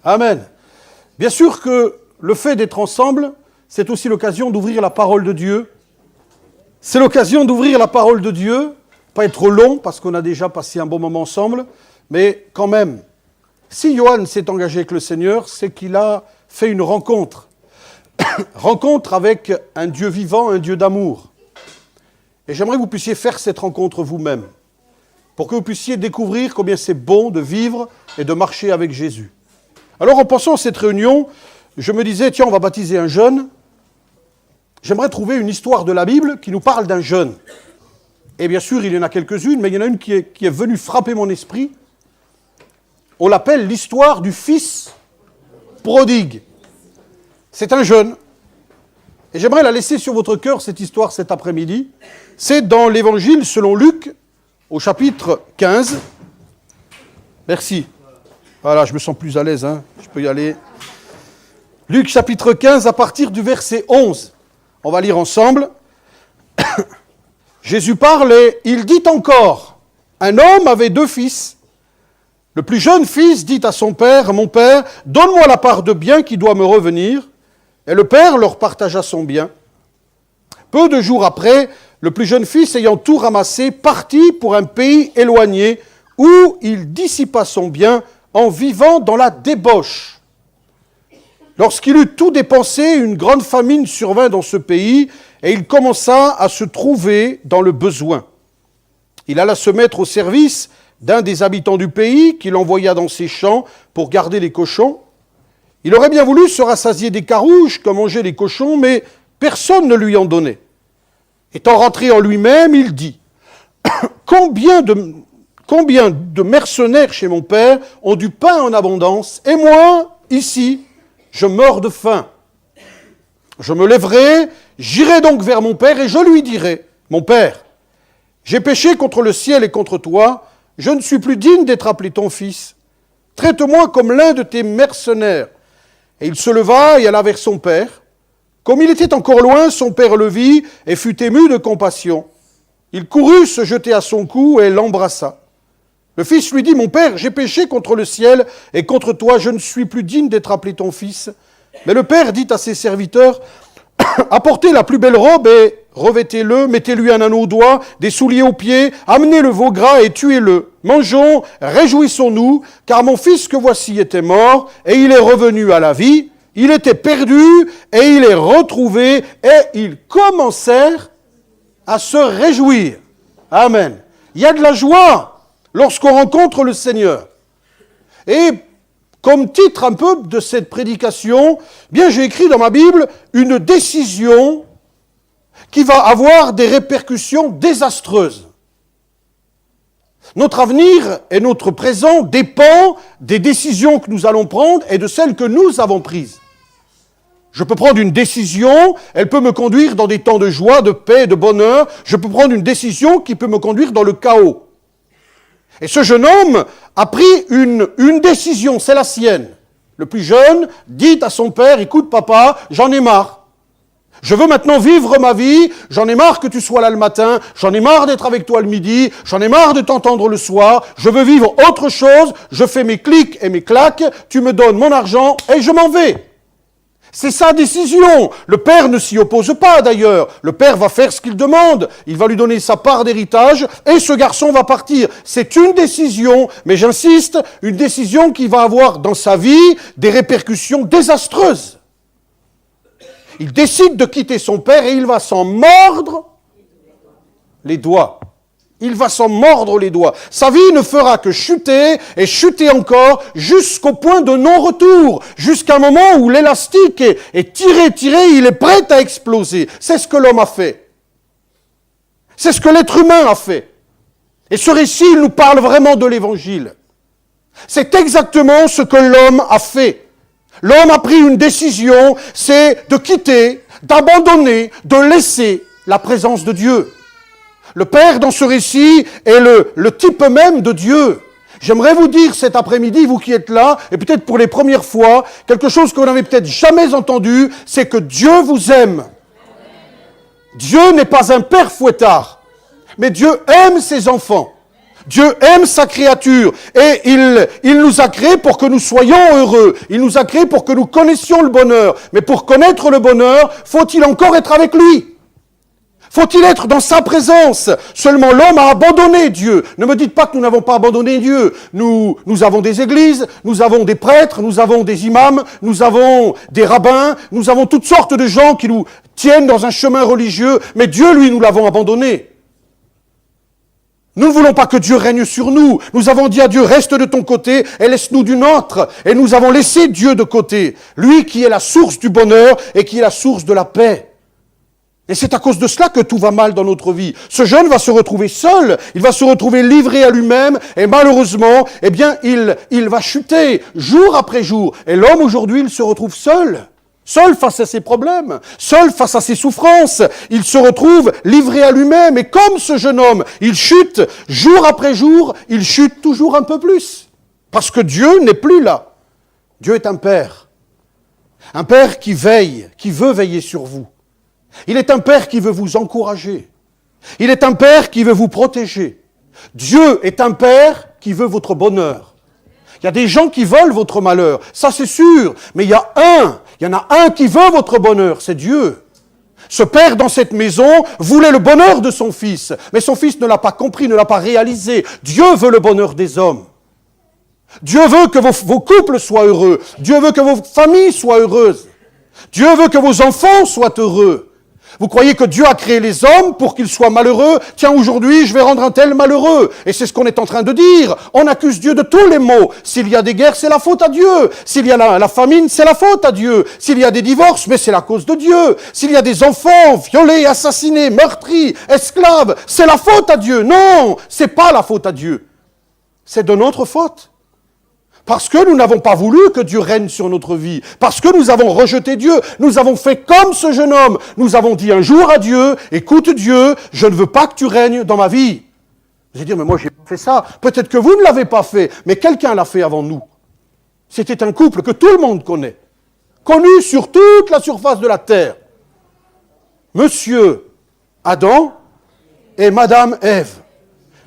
Amen. Bien sûr que le fait d'être ensemble, c'est aussi l'occasion d'ouvrir la parole de Dieu. C'est l'occasion d'ouvrir la parole de Dieu, pas être long parce qu'on a déjà passé un bon moment ensemble, mais quand même, si Johann s'est engagé avec le Seigneur, c'est qu'il a fait une rencontre. Rencontre avec un Dieu vivant, un Dieu d'amour. Et j'aimerais que vous puissiez faire cette rencontre vous-même, pour que vous puissiez découvrir combien c'est bon de vivre et de marcher avec Jésus. Alors en pensant à cette réunion, je me disais, tiens, on va baptiser un jeune. J'aimerais trouver une histoire de la Bible qui nous parle d'un jeune. Et bien sûr, il y en a quelques-unes, mais il y en a une qui est venue frapper mon esprit. On l'appelle l'histoire du fils prodigue. C'est un jeune. Et j'aimerais la laisser sur votre cœur, cette histoire, cet après-midi. C'est dans l'Évangile selon Luc, au chapitre 15. Merci. Voilà, je me sens plus à l'aise, je peux y aller. Luc, chapitre 15, à partir du verset 11. On va lire ensemble. Jésus parle et il dit encore, un homme avait 2 fils. Le plus jeune fils dit à son père, « Mon père, donne-moi la part de bien qui doit me revenir. » Et le père leur partagea son bien. Peu de jours après, le plus jeune fils, ayant tout ramassé, partit pour un pays éloigné où il dissipa son bien en vivant dans la débauche. Lorsqu'il eut tout dépensé, une grande famine survint dans ce pays et il commença à se trouver dans le besoin. Il alla se mettre au service d'un des habitants du pays qu'il envoya dans ses champs pour garder les cochons. Il aurait bien voulu se rassasier des carouges comme mangeaient les cochons, mais personne ne lui en donnait. Étant rentré en lui-même, il dit « Combien de mercenaires chez mon père ont du pain en abondance, et moi, ici, je meurs de faim. Je me lèverai, j'irai donc vers mon père, et je lui dirai « Mon père, j'ai péché contre le ciel et contre toi, je ne suis plus digne d'être appelé ton fils. Traite-moi comme l'un de tes mercenaires. » Et il se leva et alla vers son père. Comme il était encore loin, son père le vit et fut ému de compassion. Il courut se jeter à son cou et l'embrassa. Le fils lui dit, « Mon père, j'ai péché contre le ciel et contre toi, je ne suis plus digne d'être appelé ton fils. » Mais le père dit à ses serviteurs, « Apportez la plus belle robe et revêtez-le, mettez-lui un anneau au doigt, des souliers aux pieds, amenez le veau gras et tuez-le. Mangeons, réjouissons-nous, car mon fils que voici était mort, et il est revenu à la vie. Il était perdu, et il est retrouvé, et ils commencèrent à se réjouir. » Amen. Il y a de la joie lorsqu'on rencontre le Seigneur. Et comme titre un peu de cette prédication, bien j'ai écrit dans ma Bible une décision qui va avoir des répercussions désastreuses. Notre avenir et notre présent dépend des décisions que nous allons prendre et de celles que nous avons prises. Je peux prendre une décision, elle peut me conduire dans des temps de joie, de paix, de bonheur. Je peux prendre une décision qui peut me conduire dans le chaos. Et ce jeune homme a pris une décision, c'est la sienne. Le plus jeune dit à son père, « Écoute papa, j'en ai marre. Je veux maintenant vivre ma vie, j'en ai marre que tu sois là le matin, j'en ai marre d'être avec toi le midi, j'en ai marre de t'entendre le soir, je veux vivre autre chose, je fais mes clics et mes claques, tu me donnes mon argent et je m'en vais. » C'est sa décision. Le père ne s'y oppose pas d'ailleurs. Le père va faire ce qu'il demande. Il va lui donner sa part d'héritage et ce garçon va partir. C'est une décision, mais j'insiste, une décision qui va avoir dans sa vie des répercussions désastreuses. Il décide de quitter son père et il va s'en mordre les doigts. Il va s'en mordre les doigts. Sa vie ne fera que chuter et chuter encore jusqu'au point de non-retour, jusqu'à un moment où l'élastique est tiré, il est prêt à exploser. C'est ce que l'homme a fait. C'est ce que l'être humain a fait. Et ce récit, il nous parle vraiment de l'Évangile. C'est exactement ce que l'homme a fait. L'homme a pris une décision, c'est de quitter, d'abandonner, de laisser la présence de Dieu. Le Père, dans ce récit, est le type même de Dieu. J'aimerais vous dire cet après-midi, vous qui êtes là, et peut-être pour les premières fois, quelque chose que vous n'avez peut-être jamais entendu, c'est que Dieu vous aime. Dieu n'est pas un père fouettard, mais Dieu aime ses enfants. Dieu aime sa créature et il nous a créés pour que nous soyons heureux. Il nous a créés pour que nous connaissions le bonheur. Mais pour connaître le bonheur, faut-il encore être avec lui? Faut-il être dans sa présence? Seulement l'homme a abandonné Dieu. Ne me dites pas que nous n'avons pas abandonné Dieu. Nous avons des églises, nous avons des prêtres, nous avons des imams, nous avons des rabbins, nous avons toutes sortes de gens qui nous tiennent dans un chemin religieux. Mais Dieu, lui, nous l'avons abandonné. Nous ne voulons pas que Dieu règne sur nous. Nous avons dit à Dieu, reste de ton côté et laisse-nous du nôtre. Et nous avons laissé Dieu de côté. Lui qui est la source du bonheur et qui est la source de la paix. Et c'est à cause de cela que tout va mal dans notre vie. Ce jeune va se retrouver seul, il va se retrouver livré à lui-même, et malheureusement, eh bien, il va chuter jour après jour. Et l'homme aujourd'hui, il se retrouve seul. Seul face à ses problèmes, seul face à ses souffrances. Il se retrouve livré à lui-même. Et comme ce jeune homme, il chute jour après jour, il chute toujours un peu plus. Parce que Dieu n'est plus là. Dieu est un père. Un père qui veille, qui veut veiller sur vous. Il est un père qui veut vous encourager. Il est un père qui veut vous protéger. Dieu est un père qui veut votre bonheur. Il y a des gens qui veulent votre malheur, ça c'est sûr. Mais il y en a un qui veut votre bonheur, c'est Dieu. Ce père dans cette maison voulait le bonheur de son fils. Mais son fils ne l'a pas compris, ne l'a pas réalisé. Dieu veut le bonheur des hommes. Dieu veut que vos couples soient heureux. Dieu veut que vos familles soient heureuses. Dieu veut que vos enfants soient heureux. Vous croyez que Dieu a créé les hommes pour qu'ils soient malheureux? Tiens, aujourd'hui, je vais rendre un tel malheureux. Et c'est ce qu'on est en train de dire. On accuse Dieu de tous les maux. S'il y a des guerres, c'est la faute à Dieu. S'il y a la famine, c'est la faute à Dieu. S'il y a des divorces, mais c'est la cause de Dieu. S'il y a des enfants violés, assassinés, meurtris, esclaves, c'est la faute à Dieu. Non, c'est pas la faute à Dieu. C'est de notre faute. Parce que nous n'avons pas voulu que Dieu règne sur notre vie. Parce que nous avons rejeté Dieu. Nous avons fait comme ce jeune homme. Nous avons dit un jour à Dieu, écoute Dieu, je ne veux pas que tu règnes dans ma vie. Vous allez dire, mais moi j'ai pas fait ça. Peut-être que vous ne l'avez pas fait, mais quelqu'un l'a fait avant nous. C'était un couple que tout le monde connaît. Connu sur toute la surface de la terre. Monsieur Adam et Madame Ève.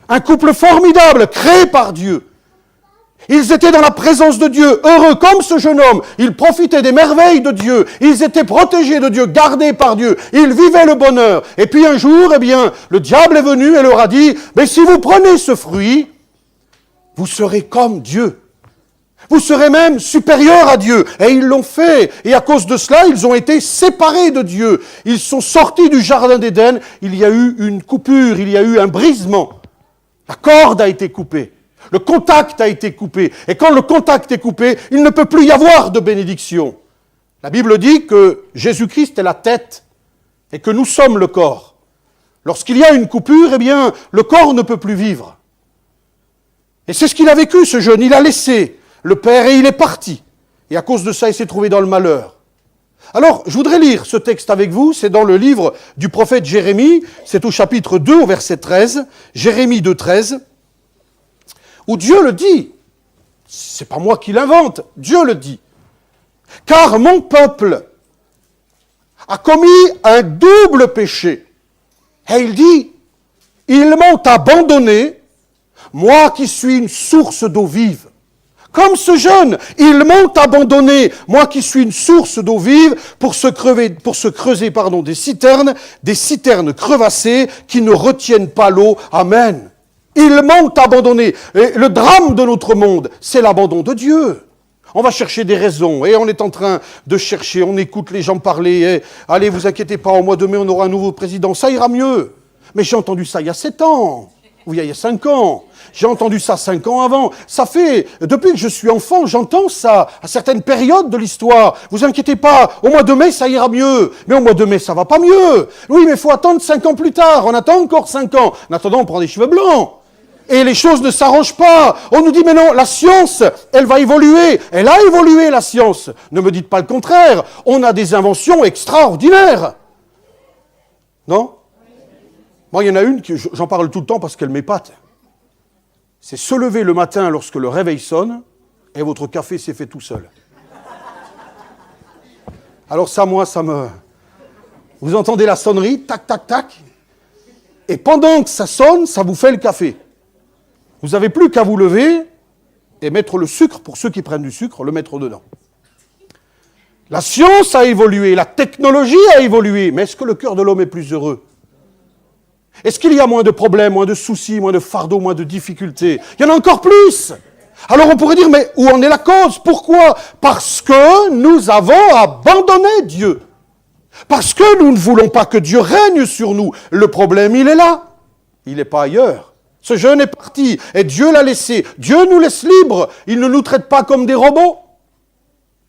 Un couple formidable, créé par Dieu. Ils étaient dans la présence de Dieu, heureux comme ce jeune homme. Ils profitaient des merveilles de Dieu. Ils étaient protégés de Dieu, gardés par Dieu. Ils vivaient le bonheur. Et puis un jour, eh bien, le diable est venu et leur a dit, mais si vous prenez ce fruit, vous serez comme Dieu. Vous serez même supérieurs à Dieu. Et ils l'ont fait. Et à cause de cela, ils ont été séparés de Dieu. Ils sont sortis du jardin d'Éden. Il y a eu une coupure, il y a eu un brisement. La corde a été coupée. Le contact a été coupé. Et quand le contact est coupé, il ne peut plus y avoir de bénédiction. La Bible dit que Jésus-Christ est la tête et que nous sommes le corps. Lorsqu'il y a une coupure, eh bien, le corps ne peut plus vivre. Et c'est ce qu'il a vécu, ce jeune. Il a laissé le Père et il est parti. Et à cause de ça, il s'est trouvé dans le malheur. Alors, je voudrais lire ce texte avec vous. C'est dans le livre du prophète Jérémie. C'est au chapitre 2, au verset 13. Jérémie 2, 13. Où Dieu le dit, c'est pas moi qui l'invente, Dieu le dit. Car mon peuple a commis un double péché. Et il dit, ils m'ont abandonné, moi qui suis une source d'eau vive. Comme ce jeune, ils m'ont abandonné, moi qui suis une source d'eau vive, pour se creuser des citernes crevassées qui ne retiennent pas l'eau. Amen. Ils m'ont abandonné. Et le drame de notre monde, c'est l'abandon de Dieu. On va chercher des raisons, et on est en train de chercher, on écoute les gens parler, et allez, vous inquiétez pas, au mois de mai, on aura un nouveau président, ça ira mieux. Mais j'ai entendu ça il y a 7 ans, ou il y a 5 ans. J'ai entendu ça 5 ans avant. Ça fait, depuis que je suis enfant, j'entends ça à certaines périodes de l'histoire. Vous inquiétez pas, au mois de mai, ça ira mieux. Mais au mois de mai, ça va pas mieux. Oui, mais il faut attendre 5 ans plus tard. On attend encore 5 ans. En attendant, on prend des cheveux blancs. Et les choses ne s'arrangent pas. On nous dit, mais non, la science, elle va évoluer. Elle a évolué, la science. Ne me dites pas le contraire. On a des inventions extraordinaires. Non? Moi, il y en a une, j'en parle tout le temps parce qu'elle m'épate. C'est se lever le matin lorsque le réveil sonne et votre café s'est fait tout seul. Alors ça, moi, ça me... Vous entendez la sonnerie, tac, tac, tac. Et pendant que ça sonne, ça vous fait le café. Vous n'avez plus qu'à vous lever et mettre le sucre, pour ceux qui prennent du sucre, le mettre dedans. La science a évolué, la technologie a évolué, mais est-ce que le cœur de l'homme est plus heureux? Est-ce qu'il y a moins de problèmes, moins de soucis, moins de fardeaux, moins de difficultés? Il y en a encore plus. Alors on pourrait dire, mais où en est la cause? Pourquoi? Parce que nous avons abandonné Dieu. Parce que nous ne voulons pas que Dieu règne sur nous. Le problème, il est là. Il n'est pas ailleurs. Ce jeune est parti et Dieu l'a laissé. Dieu nous laisse libres. Il ne nous traite pas comme des robots.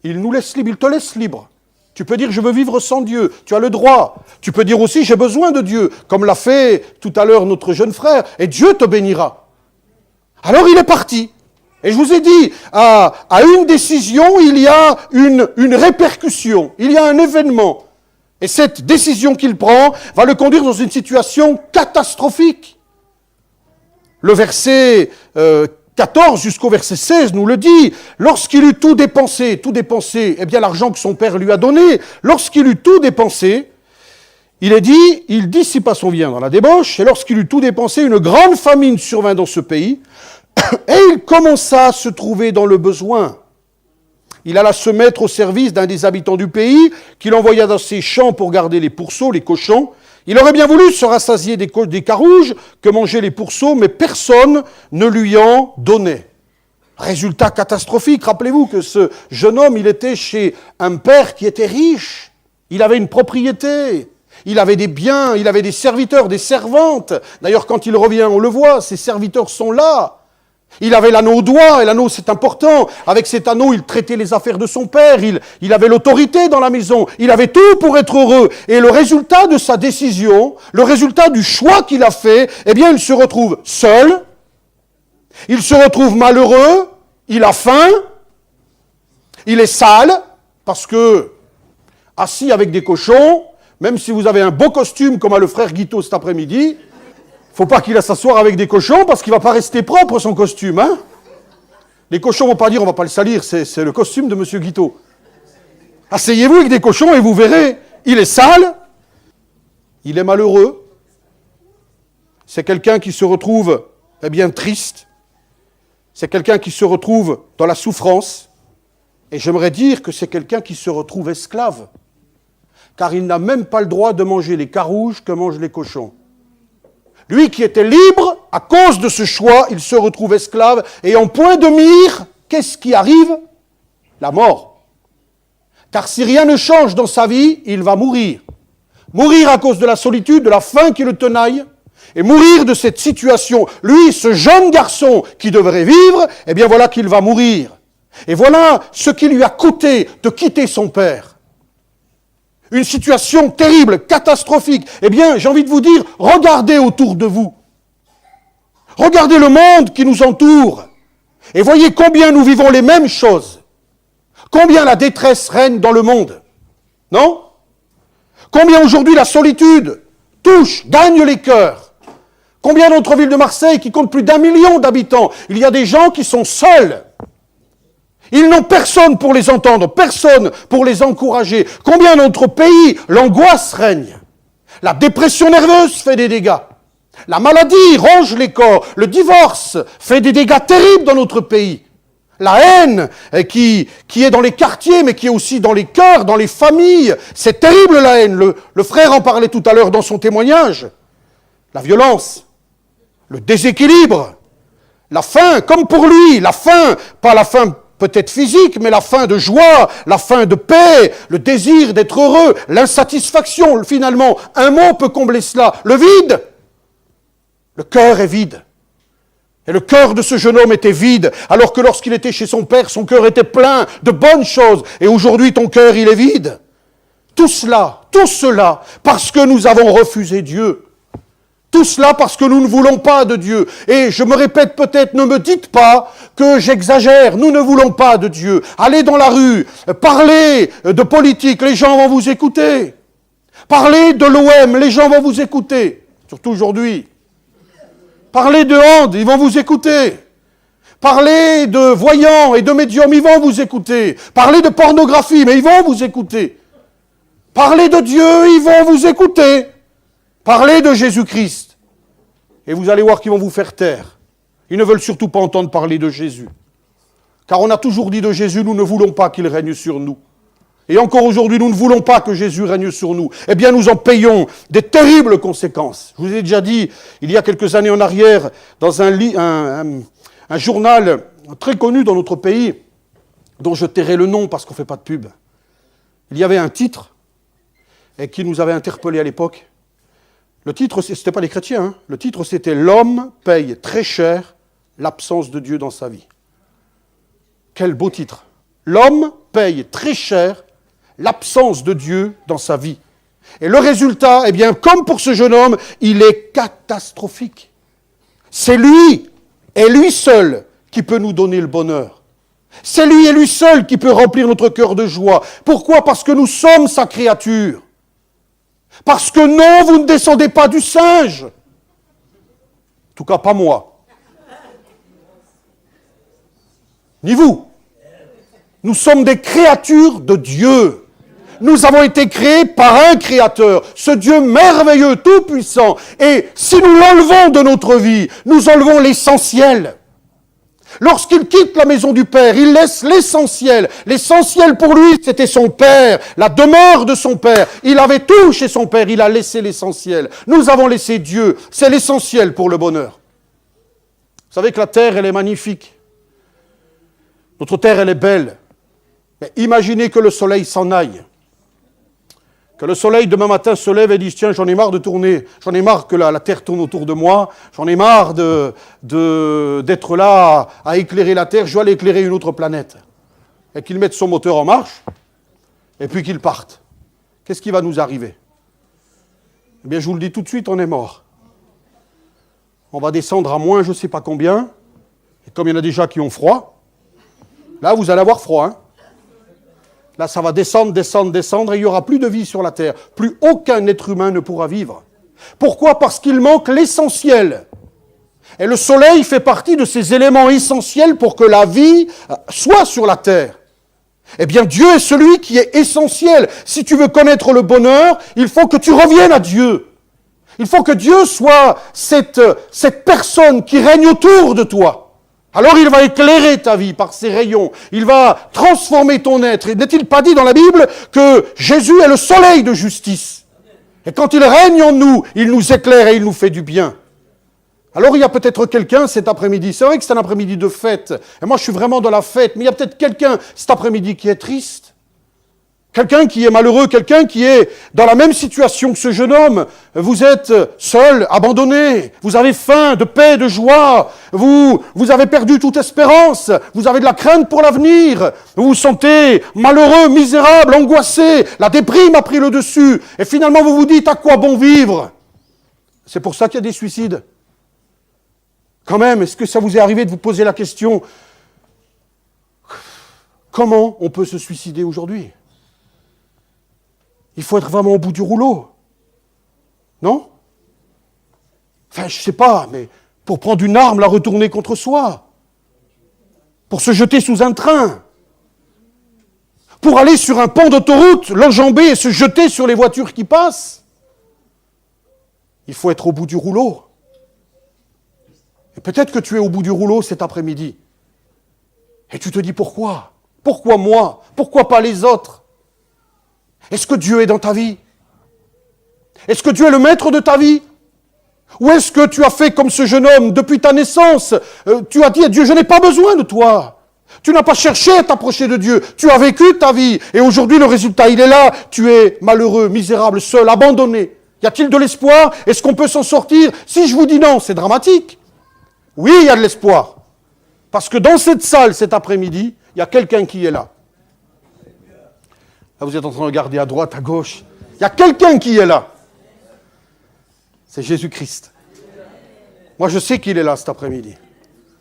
Il nous laisse libres, il te laisse libre. Tu peux dire, je veux vivre sans Dieu. Tu as le droit. Tu peux dire aussi, j'ai besoin de Dieu, comme l'a fait tout à l'heure notre jeune frère, et Dieu te bénira. Alors il est parti. Et je vous ai dit, à une décision, il y a une répercussion, il y a un événement. Et cette décision qu'il prend va le conduire dans une situation catastrophique. Le verset 14 jusqu'au verset 16 nous le dit. Lorsqu'il eut tout dépensé, eh bien l'argent que son père lui a donné, lorsqu'il eut tout dépensé, il dissipa son bien dans la débauche, et lorsqu'il eut tout dépensé, une grande famine survint dans ce pays, et il commença à se trouver dans le besoin. Il alla se mettre au service d'un des habitants du pays, qu'il envoya dans ses champs pour garder les pourceaux, les cochons. Il aurait bien voulu se rassasier des carouges que mangeaient les pourceaux, mais personne ne lui en donnait. Résultat catastrophique. Rappelez-vous que ce jeune homme, il était chez un père qui était riche. Il avait une propriété. Il avait des biens, il avait des serviteurs, des servantes. D'ailleurs, quand il revient, on le voit, ses serviteurs sont là. Il avait l'anneau au doigt, et l'anneau c'est important. Avec cet anneau, il traitait les affaires de son père, il avait l'autorité dans la maison, il avait tout pour être heureux. Et le résultat de sa décision, le résultat du choix qu'il a fait, eh bien il se retrouve seul, il se retrouve malheureux, il a faim, il est sale, parce que assis avec des cochons, même si vous avez un beau costume comme a le frère Guiteau cet après-midi, faut pas qu'il aille s'asseoir avec des cochons parce qu'il va pas rester propre son costume. Hein, les cochons vont pas dire on va pas le salir, c'est le costume de monsieur Guiteau. Asseyez-vous avec des cochons et vous verrez, il est sale, il est malheureux. C'est quelqu'un qui se retrouve, eh bien, triste. C'est quelqu'un qui se retrouve dans la souffrance. Et j'aimerais dire que c'est quelqu'un qui se retrouve esclave. Car il n'a même pas le droit de manger les carouges que mangent les cochons. Lui qui était libre, à cause de ce choix, il se retrouve esclave. Et en point de mire, qu'est-ce qui arrive? La mort. Car si rien ne change dans sa vie, il va mourir. Mourir à cause de la solitude, de la faim qui le tenaille, et mourir de cette situation. Lui, ce jeune garçon qui devrait vivre, eh bien voilà qu'il va mourir. Et voilà ce qui lui a coûté de quitter son père. Une situation terrible, catastrophique. Eh bien, j'ai envie de vous dire, regardez autour de vous. Regardez le monde qui nous entoure. Et voyez combien nous vivons les mêmes choses. Combien la détresse règne dans le monde. Non? Combien aujourd'hui la solitude touche, gagne les cœurs. Combien dans notre ville de Marseille, qui compte plus d'1 million d'habitants, il y a des gens qui sont seuls. Ils n'ont personne pour les entendre, personne pour les encourager. Combien dans notre pays, l'angoisse règne. La dépression nerveuse fait des dégâts. La maladie ronge les corps. Le divorce fait des dégâts terribles dans notre pays. La haine qui est dans les quartiers, mais qui est aussi dans les cœurs, dans les familles. C'est terrible la haine. Le frère en parlait tout à l'heure dans son témoignage. La violence, le déséquilibre, la faim, comme pour lui, la faim, pas la faim peut-être physique, mais la faim de joie, la faim de paix, le désir d'être heureux, l'insatisfaction, finalement. Un mot peut combler cela. Le vide. Le cœur est vide. Et le cœur de ce jeune homme était vide, alors que lorsqu'il était chez son père, son cœur était plein de bonnes choses. Et aujourd'hui, ton cœur, il est vide. Tout cela, parce que nous avons refusé Dieu. Tout cela parce que nous ne voulons pas de Dieu. Et je me répète peut-être, ne me dites pas que j'exagère. Nous ne voulons pas de Dieu. Allez dans la rue, parlez de politique, les gens vont vous écouter. Parlez de l'OM, les gens vont vous écouter. Surtout aujourd'hui. Parlez de hand, ils vont vous écouter. Parlez de voyants et de médiums, ils vont vous écouter. Parlez de pornographie, mais ils vont vous écouter. Parlez de Dieu, ils vont vous écouter. Parlez de Jésus-Christ. Et vous allez voir qu'ils vont vous faire taire. Ils ne veulent surtout pas entendre parler de Jésus. Car on a toujours dit de Jésus, nous ne voulons pas qu'il règne sur nous. Et encore aujourd'hui, nous ne voulons pas que Jésus règne sur nous. Eh bien, nous en payons des terribles conséquences. Je vous ai déjà dit, il y a quelques années en arrière, dans un journal très connu dans notre pays, dont je tairai le nom parce qu'on ne fait pas de pub, il y avait un titre et qui nous avait interpellés à l'époque. Le titre, ce n'était pas les chrétiens, hein. Le titre c'était « L'homme paye très cher l'absence de Dieu dans sa vie ». Quel beau titre. L'homme paye très cher l'absence de Dieu dans sa vie. Et le résultat, eh bien, comme pour ce jeune homme, il est catastrophique. C'est lui, et lui seul, qui peut nous donner le bonheur. C'est lui et lui seul qui peut remplir notre cœur de joie. Pourquoi ? Parce que nous sommes sa créature. Parce que non, vous ne descendez pas du singe. En tout cas, pas moi. Ni vous. Nous sommes des créatures de Dieu. Nous avons été créés par un Créateur, ce Dieu merveilleux, tout-puissant. Et si nous l'enlevons de notre vie, nous enlevons l'essentiel. Lorsqu'il quitte la maison du Père, il laisse l'essentiel. L'essentiel pour lui, c'était son Père, la demeure de son Père. Il avait tout chez son Père, il a laissé l'essentiel. Nous avons laissé Dieu, c'est l'essentiel pour le bonheur. Vous savez que la terre, elle est magnifique. Notre terre, elle est belle. Mais imaginez que le soleil s'en aille. Que le soleil demain matin se lève et dise « Tiens, j'en ai marre de tourner, j'en ai marre que la terre tourne autour de moi, j'en ai marre d'être là à éclairer la terre, je vais aller éclairer une autre planète. » Et qu'il mette son moteur en marche, et puis qu'il parte. Qu'est-ce qui va nous arriver ? Eh bien, je vous le dis tout de suite, on est mort. On va descendre à moins je ne sais pas combien, et comme il y en a déjà qui ont froid, là, vous allez avoir froid, hein. Là, ça va descendre, descendre, descendre, et il n'y aura plus de vie sur la terre. Plus aucun être humain ne pourra vivre. Pourquoi ? Parce qu'il manque l'essentiel. Et le soleil fait partie de ces éléments essentiels pour que la vie soit sur la terre. Eh bien, Dieu est celui qui est essentiel. Si tu veux connaître le bonheur, il faut que tu reviennes à Dieu. Il faut que Dieu soit cette personne qui règne autour de toi. Alors il va éclairer ta vie par ses rayons. Il va transformer ton être. Et n'est-il pas dit dans la Bible que Jésus est le soleil de justice ? Et quand il règne en nous, il nous éclaire et il nous fait du bien. Alors il y a peut-être quelqu'un cet après-midi, c'est vrai que c'est un après-midi de fête, et moi je suis vraiment dans la fête, mais il y a peut-être quelqu'un cet après-midi qui est triste. Quelqu'un qui est malheureux, quelqu'un qui est dans la même situation que ce jeune homme. Vous êtes seul, abandonné, vous avez faim de paix, de joie, vous avez perdu toute espérance, vous avez de la crainte pour l'avenir, vous vous sentez malheureux, misérable, angoissé, la déprime a pris le dessus, et finalement vous vous dites à quoi bon vivre ? C'est pour ça qu'il y a des suicides. Quand même, est-ce que ça vous est arrivé de vous poser la question, comment on peut se suicider aujourd'hui ? Il faut être vraiment au bout du rouleau. Non ? Enfin, je ne sais pas, mais pour prendre une arme, la retourner contre soi. Pour se jeter sous un train. Pour aller sur un pont d'autoroute, l'enjamber et se jeter sur les voitures qui passent. Il faut être au bout du rouleau. Et peut-être que tu es au bout du rouleau cet après-midi. Et tu te dis pourquoi ? Pourquoi moi ? Pourquoi pas les autres ? Est-ce que Dieu est dans ta vie ? Est-ce que Dieu est le maître de ta vie ? Ou est-ce que tu as fait comme ce jeune homme depuis ta naissance ? Tu as dit à Dieu, je n'ai pas besoin de toi. Tu n'as pas cherché à t'approcher de Dieu. Tu as vécu ta vie. Et aujourd'hui, le résultat, il est là. Tu es malheureux, misérable, seul, abandonné. Y a-t-il de l'espoir ? Est-ce qu'on peut s'en sortir ? Si je vous dis non, c'est dramatique. Oui, il y a de l'espoir. Parce que dans cette salle, cet après-midi, il y a quelqu'un qui est là. Là, vous êtes en train de regarder à droite, à gauche. Il y a quelqu'un qui est là. C'est Jésus-Christ. Moi, je sais qu'il est là cet après-midi.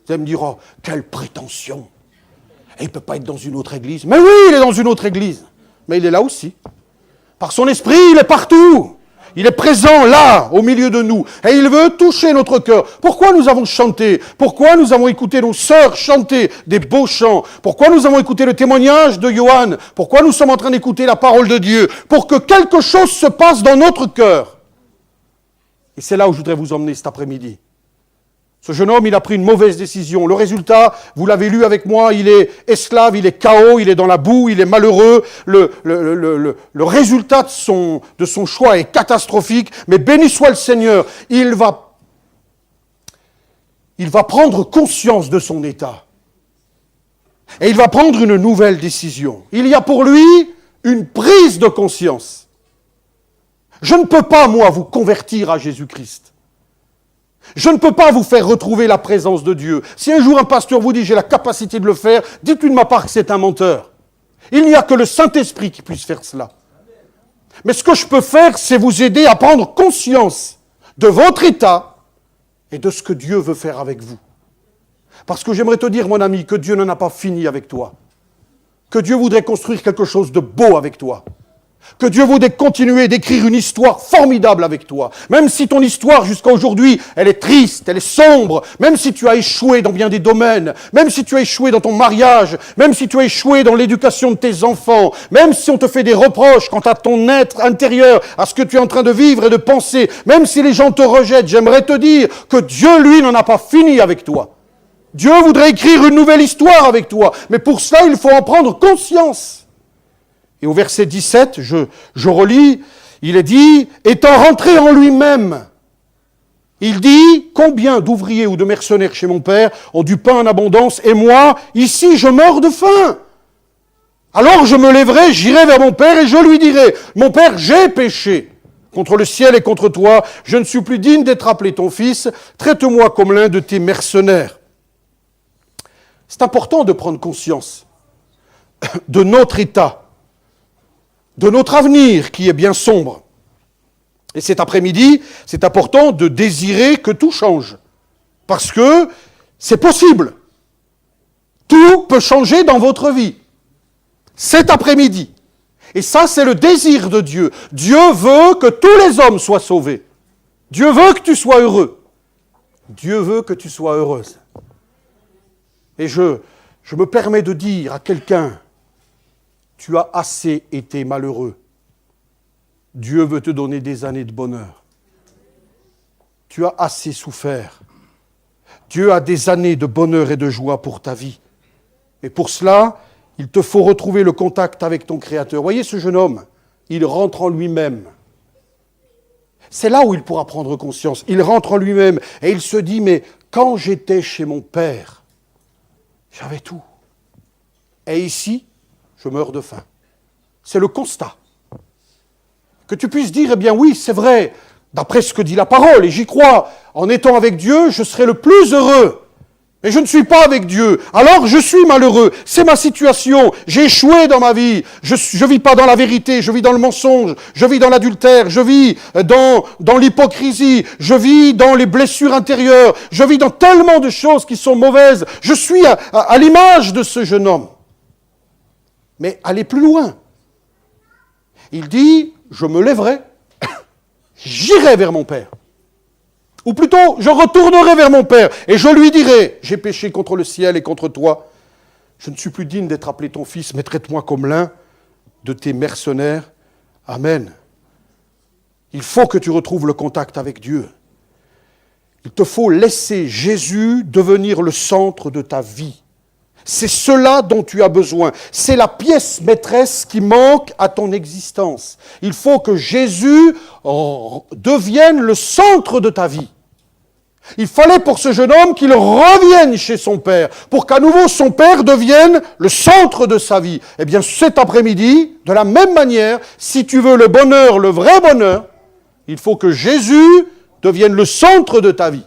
Vous allez me dire, oh, quelle prétention. Et il ne peut pas être dans une autre église. Mais oui, il est dans une autre église. Mais il est là aussi. Par son esprit, il est partout. Il est présent là, au milieu de nous. Et il veut toucher notre cœur. Pourquoi nous avons chanté ? Pourquoi nous avons écouté nos sœurs chanter des beaux chants ? Pourquoi nous avons écouté le témoignage de Johan ? Pourquoi nous sommes en train d'écouter la parole de Dieu ? Pour que quelque chose se passe dans notre cœur. Et c'est là où je voudrais vous emmener cet après-midi. Ce jeune homme, il a pris une mauvaise décision. Le résultat, vous l'avez lu avec moi, il est esclave, il est KO, il est dans la boue, il est malheureux. Le résultat de son choix est catastrophique. Mais béni soit le Seigneur, il va prendre conscience de son état. Et il va prendre une nouvelle décision. Il y a pour lui une prise de conscience. Je ne peux pas, moi, vous convertir à Jésus-Christ. Je ne peux pas vous faire retrouver la présence de Dieu. Si un jour un pasteur vous dit « j'ai la capacité de le faire », dites-lui de ma part que c'est un menteur. Il n'y a que le Saint-Esprit qui puisse faire cela. Mais ce que je peux faire, c'est vous aider à prendre conscience de votre état et de ce que Dieu veut faire avec vous. Parce que j'aimerais te dire, mon ami, que Dieu n'en a pas fini avec toi. Que Dieu voudrait construire quelque chose de beau avec toi. Que Dieu voudrait continuer d'écrire une histoire formidable avec toi. Même si ton histoire jusqu'à aujourd'hui, elle est triste, elle est sombre, même si tu as échoué dans bien des domaines, même si tu as échoué dans ton mariage, même si tu as échoué dans l'éducation de tes enfants, même si on te fait des reproches quant à ton être intérieur, à ce que tu es en train de vivre et de penser, même si les gens te rejettent, j'aimerais te dire que Dieu, lui, n'en a pas fini avec toi. Dieu voudrait écrire une nouvelle histoire avec toi, mais pour cela, il faut en prendre conscience. Et au verset 17, je relis, il est dit, étant rentré en lui-même, il dit, combien d'ouvriers ou de mercenaires chez mon père ont du pain en abondance, et moi, ici, je meurs de faim. Alors je me lèverai, j'irai vers mon père et je lui dirai, mon père, j'ai péché contre le ciel et contre toi, je ne suis plus digne d'être appelé ton fils, traite-moi comme l'un de tes mercenaires. C'est important de prendre conscience de notre état, de notre avenir qui est bien sombre. Et cet après-midi, c'est important de désirer que tout change. Parce que c'est possible. Tout peut changer dans votre vie. Cet après-midi. Et ça, c'est le désir de Dieu. Dieu veut que tous les hommes soient sauvés. Dieu veut que tu sois heureux. Dieu veut que tu sois heureuse. Et je me permets de dire à quelqu'un, tu as assez été malheureux. Dieu veut te donner des années de bonheur. Tu as assez souffert. Dieu a des années de bonheur et de joie pour ta vie. Et pour cela, il te faut retrouver le contact avec ton Créateur. Voyez ce jeune homme, il rentre en lui-même. C'est là où il pourra prendre conscience. Il rentre en lui-même et il se dit, mais quand j'étais chez mon père, j'avais tout. Et ici, je meurs de faim. C'est le constat. Que tu puisses dire, eh bien oui, c'est vrai, d'après ce que dit la parole, et j'y crois, en étant avec Dieu, je serai le plus heureux. Mais je ne suis pas avec Dieu, alors je suis malheureux. C'est ma situation, j'ai échoué dans ma vie. Je ne vis pas dans la vérité, je vis dans le mensonge, je vis dans l'adultère, je vis dans l'hypocrisie, je vis dans les blessures intérieures, je vis dans tellement de choses qui sont mauvaises. Je suis à l'image de ce jeune homme. Mais allez plus loin. Il dit, je me lèverai, j'irai vers mon Père. Ou plutôt, je retournerai vers mon Père et je lui dirai, j'ai péché contre le ciel et contre toi. Je ne suis plus digne d'être appelé ton fils, mais traite-moi comme l'un de tes mercenaires. Amen. Il faut que tu retrouves le contact avec Dieu. Il te faut laisser Jésus devenir le centre de ta vie. C'est cela dont tu as besoin. C'est la pièce maîtresse qui manque à ton existence. Il faut que Jésus devienne le centre de ta vie. Il fallait pour ce jeune homme qu'il revienne chez son père, pour qu'à nouveau son père devienne le centre de sa vie. Eh bien, cet après-midi, de la même manière, si tu veux le bonheur, le vrai bonheur, il faut que Jésus devienne le centre de ta vie.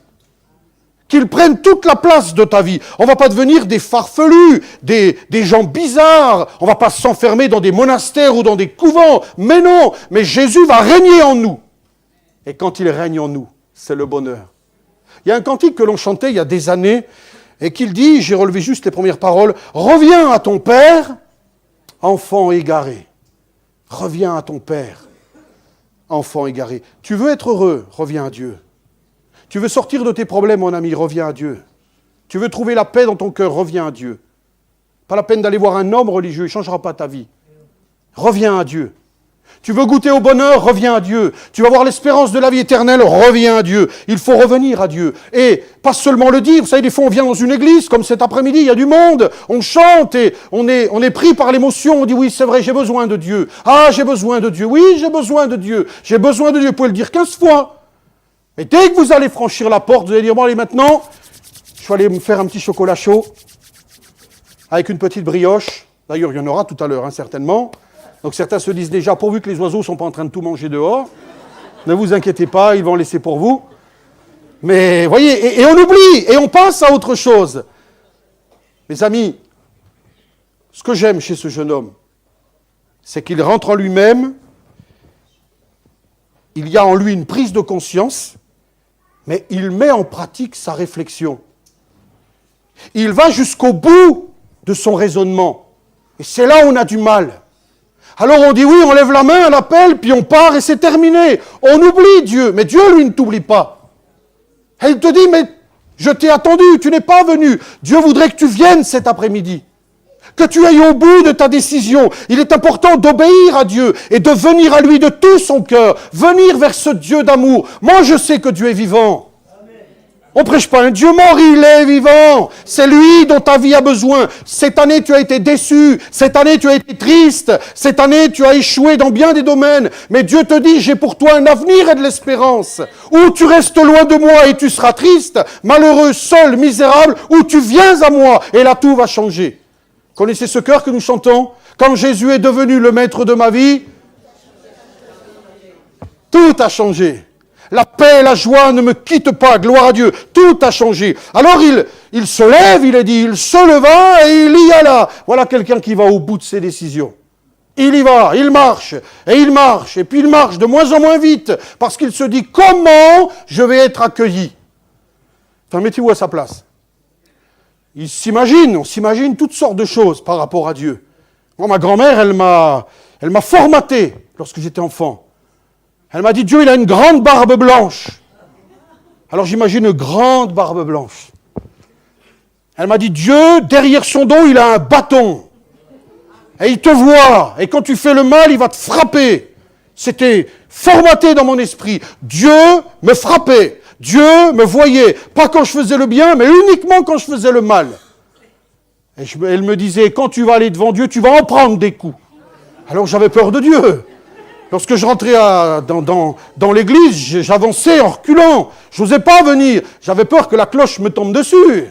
Qu'il prenne toute la place de ta vie. On ne va pas devenir des farfelus, des gens bizarres. On ne va pas s'enfermer dans des monastères ou dans des couvents. Mais non, mais Jésus va régner en nous. Et quand il règne en nous, c'est le bonheur. Il y a un cantique que l'on chantait il y a des années et qu'il dit, j'ai relevé juste les premières paroles, « Reviens à ton Père, enfant égaré. » Reviens à ton Père, enfant égaré. Tu veux être heureux, reviens à Dieu. Tu veux sortir de tes problèmes, mon ami, reviens à Dieu. Tu veux trouver la paix dans ton cœur, reviens à Dieu. Pas la peine d'aller voir un homme religieux, il ne changera pas ta vie. Reviens à Dieu. Tu veux goûter au bonheur, reviens à Dieu. Tu vas avoir l'espérance de la vie éternelle, reviens à Dieu. Il faut revenir à Dieu. Et pas seulement le dire. Vous savez, des fois on vient dans une église, comme cet après-midi, il y a du monde. On chante et on est pris par l'émotion. On dit oui, c'est vrai, j'ai besoin de Dieu. Ah, j'ai besoin de Dieu. Oui, j'ai besoin de Dieu. J'ai besoin de Dieu. Vous pouvez le dire 15 fois. Et dès que vous allez franchir la porte, vous allez dire, bon allez maintenant, je vais aller me faire un petit chocolat chaud avec une petite brioche. D'ailleurs, il y en aura tout à l'heure, certainement. Donc certains se disent déjà, pourvu que les oiseaux ne sont pas en train de tout manger dehors, ne vous inquiétez pas, ils vont en laisser pour vous. Mais voyez, et on oublie, et on passe à autre chose. Mes amis, ce que j'aime chez ce jeune homme, c'est qu'il rentre en lui-même, il y a en lui une prise de conscience, mais il met en pratique sa réflexion. Il va jusqu'au bout de son raisonnement. Et c'est là où on a du mal. Alors on dit oui, on lève la main à l'appel, puis on part et c'est terminé. On oublie Dieu, mais Dieu, lui, ne t'oublie pas. Et il te dit, mais je t'ai attendu, tu n'es pas venu. Dieu voudrait que tu viennes cet après-midi. Que tu ailles au bout de ta décision. Il est important d'obéir à Dieu et de venir à lui de tout son cœur. Venir vers ce Dieu d'amour. Moi, je sais que Dieu est vivant. On ne prêche pas un Dieu mort, il est vivant. C'est lui dont ta vie a besoin. Cette année, tu as été déçu. Cette année, tu as été triste. Cette année, tu as échoué dans bien des domaines. Mais Dieu te dit, j'ai pour toi un avenir et de l'espérance. Ou tu restes loin de moi et tu seras triste, malheureux, seul, misérable, ou tu viens à moi et là, tout va changer. Connaissez ce chœur que nous chantons? Quand Jésus est devenu le maître de ma vie, tout a changé. La paix et la joie ne me quittent pas, gloire à Dieu. Tout a changé. Alors il se lève, il est dit, il se leva et il y alla. Voilà quelqu'un qui va au bout de ses décisions. Il y va, il marche, et puis il marche de moins en moins vite, parce qu'il se dit, comment je vais être accueilli? Enfin, mettez-vous à sa place. On s'imagine toutes sortes de choses par rapport à Dieu. Moi, ma grand-mère, elle m'a formaté lorsque j'étais enfant. Elle m'a dit, Dieu, il a une grande barbe blanche. Alors j'imagine une grande barbe blanche. Elle m'a dit, Dieu, derrière son dos, il a un bâton. Et il te voit. Et quand tu fais le mal, il va te frapper. C'était formaté dans mon esprit. Dieu me frappait. Dieu me voyait. Pas quand je faisais le bien, mais uniquement quand je faisais le mal. Et elle me disait, quand tu vas aller devant Dieu, tu vas en prendre des coups. Alors j'avais peur de Dieu. Lorsque je rentrais dans l'église, j'avançais en reculant. Je n'osais pas venir. J'avais peur que la cloche me tombe dessus.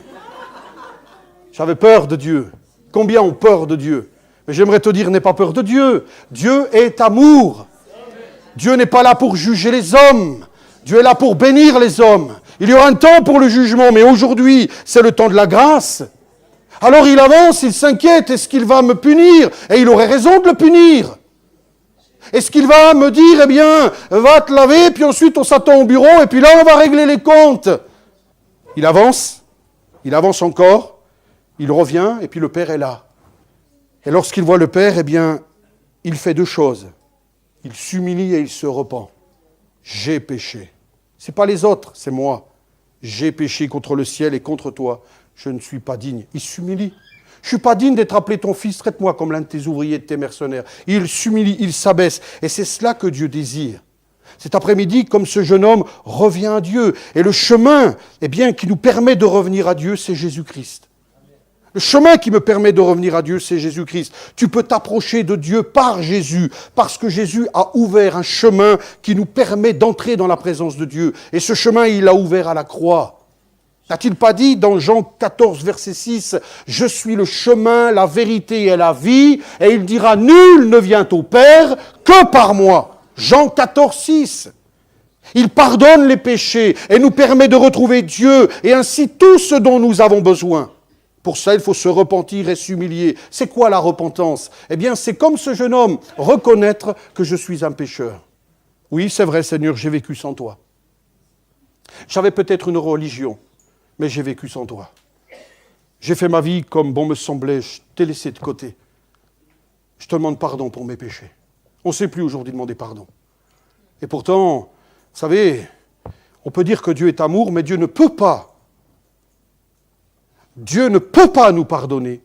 J'avais peur de Dieu. Combien ont peur de Dieu? Mais j'aimerais te dire, n'aie pas peur de Dieu. Dieu est amour. Dieu n'est pas là pour juger les hommes. Dieu est là pour bénir les hommes. Il y aura un temps pour le jugement, mais aujourd'hui, c'est le temps de la grâce. Alors il avance, il s'inquiète, est-ce qu'il va me punir? Et il aurait raison de le punir. Est-ce qu'il va me dire, eh bien, va te laver, puis ensuite on s'attend au bureau, et puis là on va régler les comptes? Il avance encore, il revient, et puis le Père est là. Et lorsqu'il voit le Père, eh bien, il fait deux choses. Il s'humilie et il se repent. J'ai péché. Ce n'est pas les autres, c'est moi. J'ai péché contre le ciel et contre toi. Je ne suis pas digne. Il s'humilie. Je ne suis pas digne d'être appelé ton fils, traite-moi comme l'un de tes ouvriers, de tes mercenaires. Il s'humilie, il s'abaisse. Et c'est cela que Dieu désire. Cet après-midi, comme ce jeune homme, revient à Dieu. Et le chemin, eh bien, qui nous permet de revenir à Dieu, c'est Jésus-Christ. Le chemin qui me permet de revenir à Dieu, c'est Jésus-Christ. Tu peux t'approcher de Dieu par Jésus, parce que Jésus a ouvert un chemin qui nous permet d'entrer dans la présence de Dieu. Et ce chemin, il l'a ouvert à la croix. N'a-t-il pas dit dans Jean 14, verset 6, « Je suis le chemin, la vérité et la vie, et il dira, nul ne vient au Père que par moi. » Jean 14, 6. Il pardonne les péchés et nous permet de retrouver Dieu et ainsi tout ce dont nous avons besoin. Pour ça, il faut se repentir et s'humilier. C'est quoi la repentance? Eh bien, c'est comme ce jeune homme, reconnaître que je suis un pécheur. Oui, c'est vrai, Seigneur, j'ai vécu sans toi. J'avais peut-être une religion, mais j'ai vécu sans toi. J'ai fait ma vie comme bon me semblait, je t'ai laissé de côté. Je te demande pardon pour mes péchés. On ne sait plus aujourd'hui demander pardon. Et pourtant, vous savez, on peut dire que Dieu est amour, mais Dieu ne peut pas nous pardonner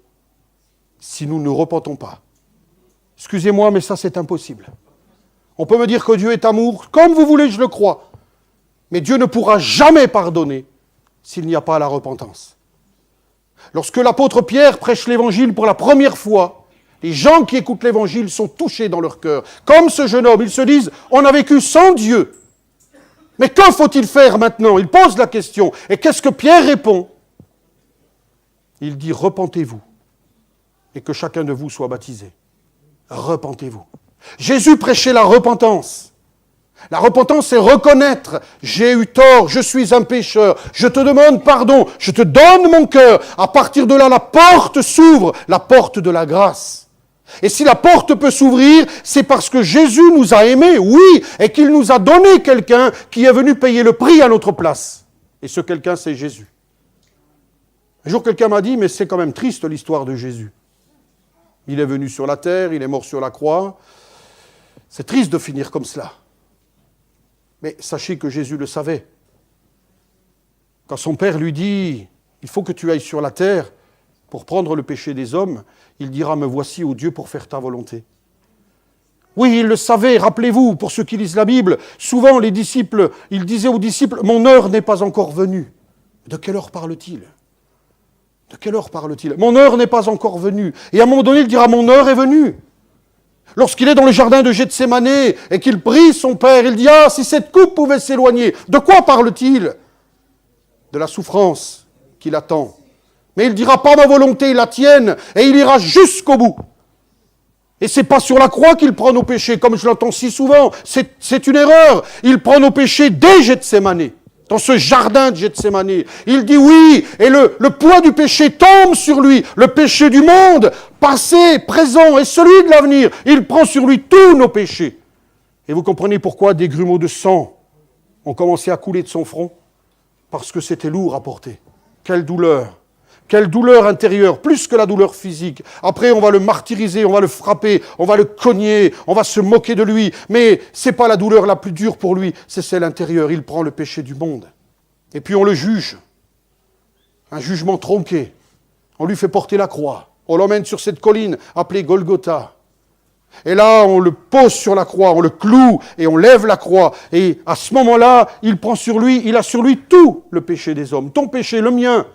si nous ne repentons pas. Excusez-moi, mais ça c'est impossible. On peut me dire que Dieu est amour, comme vous voulez, je le crois. Mais Dieu ne pourra jamais pardonner s'il n'y a pas la repentance. Lorsque l'apôtre Pierre prêche l'évangile pour la première fois, les gens qui écoutent l'évangile sont touchés dans leur cœur. Comme ce jeune homme, ils se disent, on a vécu sans Dieu. Mais que faut-il faire maintenant? Il pose la question. Et qu'est-ce que Pierre répond? Il dit, repentez-vous et que chacun de vous soit baptisé. Repentez-vous. Jésus prêchait la repentance. La repentance, c'est reconnaître, j'ai eu tort, je suis un pécheur, je te demande pardon, je te donne mon cœur. À partir de là, la porte s'ouvre, la porte de la grâce. Et si la porte peut s'ouvrir, c'est parce que Jésus nous a aimés, oui, et qu'il nous a donné quelqu'un qui est venu payer le prix à notre place. Et ce quelqu'un, c'est Jésus. Un jour, quelqu'un m'a dit, mais c'est quand même triste l'histoire de Jésus. Il est venu sur la terre, il est mort sur la croix. C'est triste de finir comme cela. Mais sachez que Jésus le savait. Quand son père lui dit, il faut que tu ailles sur la terre pour prendre le péché des hommes, il dira, me voici, ô Dieu, pour faire ta volonté. Oui, il le savait, rappelez-vous, pour ceux qui lisent la Bible, souvent les disciples, il disait aux disciples, mon heure n'est pas encore venue. De quelle heure parle-t-il? De quelle heure parle-t-il? Mon heure n'est pas encore venue. Et à un moment donné, il dira, mon heure est venue. Lorsqu'il est dans le jardin de Gethsémane et qu'il prie son Père, il dit, ah, si cette coupe pouvait s'éloigner. De quoi parle-t-il? De la souffrance qui l'attend. Mais il dira, pas ma volonté, la tienne, et il ira jusqu'au bout. Et c'est pas sur la croix qu'il prend nos péchés, comme je l'entends si souvent. C'est une erreur. Il prend nos péchés dès Gethsémane, dans ce jardin de Gethsémane. Il dit oui, et le poids du péché tombe sur lui, le péché du monde, passé, présent et celui de l'avenir. Il prend sur lui tous nos péchés. Et vous comprenez pourquoi des grumeaux de sang ont commencé à couler de son front? Parce que c'était lourd à porter. Quelle douleur! Quelle douleur intérieure, plus que la douleur physique. Après, on va le martyriser, on va le frapper, on va le cogner, on va se moquer de lui. Mais ce n'est pas la douleur la plus dure pour lui, c'est celle intérieure. Il prend le péché du monde. Et puis on le juge. Un jugement tronqué. On lui fait porter la croix. On l'emmène sur cette colline appelée Golgotha. Et là, on le pose sur la croix, on le cloue et on lève la croix. Et à ce moment-là, il prend sur lui, il a sur lui tout le péché des hommes. Ton péché, le mien.